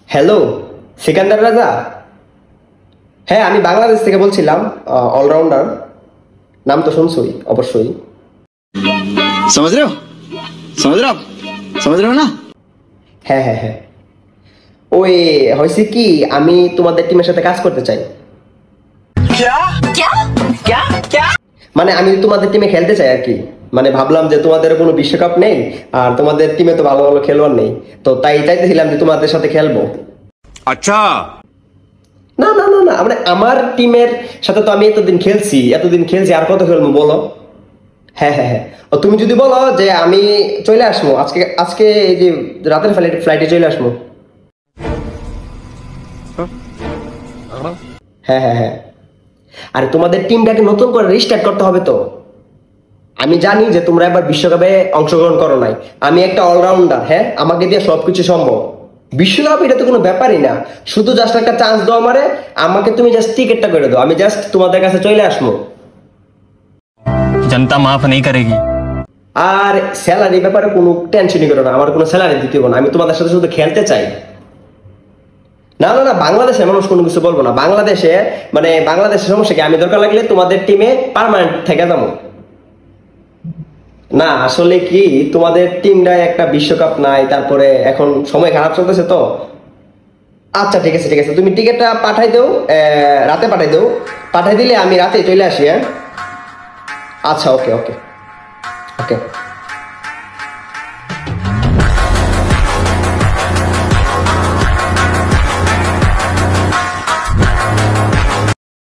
Hello, Sikandar রাজা। হ্যাঁ, আমি বাংলাদেশ থেকে বলছিলাম, অলরাউন্ডার। নাম তো শুনছই অবশ্যই। समझ रहे हो समझ रहे हो आप समझ रहे हो ना। হ্যাঁ হ্যাঁ হ্যাঁ, ওই হয়েছে কি, আমি তোমাদের টিমের সাথে কাজ করতে চাই। মানে আমি তোমাদের টিমে খেলতে চাই আর কি। মানে ভাবলাম যে তোমাদের কোনো বিশ্বকাপ নেই, আর তোমাদের টিমে তো ভালো ভালো খেলোয়াড় নেই, তো তাই চাইতেছিলাম যে তোমাদের সাথে খেলবো। अच्छा। না না না না, মানে আমার টিমের সাথে তো আমি এতদিন খেলছি, আর কত খেলবো বলো। হ্যাঁ হ্যাঁ হ্যাঁ, ও তুমি যদি বলো যে আমি চলে আসবো আজকে আজকে এই যে রাতের ফ্লাইটে চলে আসবো। হ্যাঁ হ্যাঁ হ্যাঁ, আর তোমাদের টিমটাকে নতুন করে রিস্টার্ট করতে হবে তো। আমি জানি যে তোমরা একবার বিশ্বকাপে অংশগ্রহণ করো নাই। আমি একটা অলরাউন্ডার, হ্যাঁ, আমাকে দিয়ে সবকিছু সম্ভব। বিশ্বকাপ এটা তো কোনো ব্যাপারই না, শুধু জাস্ট একটা চান্স দাও আমারে। আমাকে তুমি জাস্ট টিকিটটা করে দাও, আমি জাস্ট তোমাদের কাছে চলে আসবো। जनता माफ नहीं करेगी। আর স্যালারি ব্যাপারে কোনো টেনশনই করো না, আমার কোনো স্যালারি দিতে হবে না, আমি তোমাদের সাথে শুধু খেলতে চাই। না না না, বাংলাদেশে মানুষ কোনো কিছু বলবো না। বাংলাদেশে মানে বাংলাদেশের সমস্যা কি, আমি দরকার লাগলে তোমাদের টিমে পার্মানেন্ট থেকে যাবো। না আসলে কি, তোমাদের টিমটায় একটা বিশ্বকাপ নাই, তারপরে এখন সময় খারাপ চলতেছে তো। আচ্ছা ঠিক আছে ঠিক আছে, তুমি টিকিটটা পাঠাই দাও, রাতে পাঠাই দাও। পাঠাই দিলে আমি রাতে চলে আসি, হ্যাঁ। আচ্ছা, ওকে ওকে ওকে।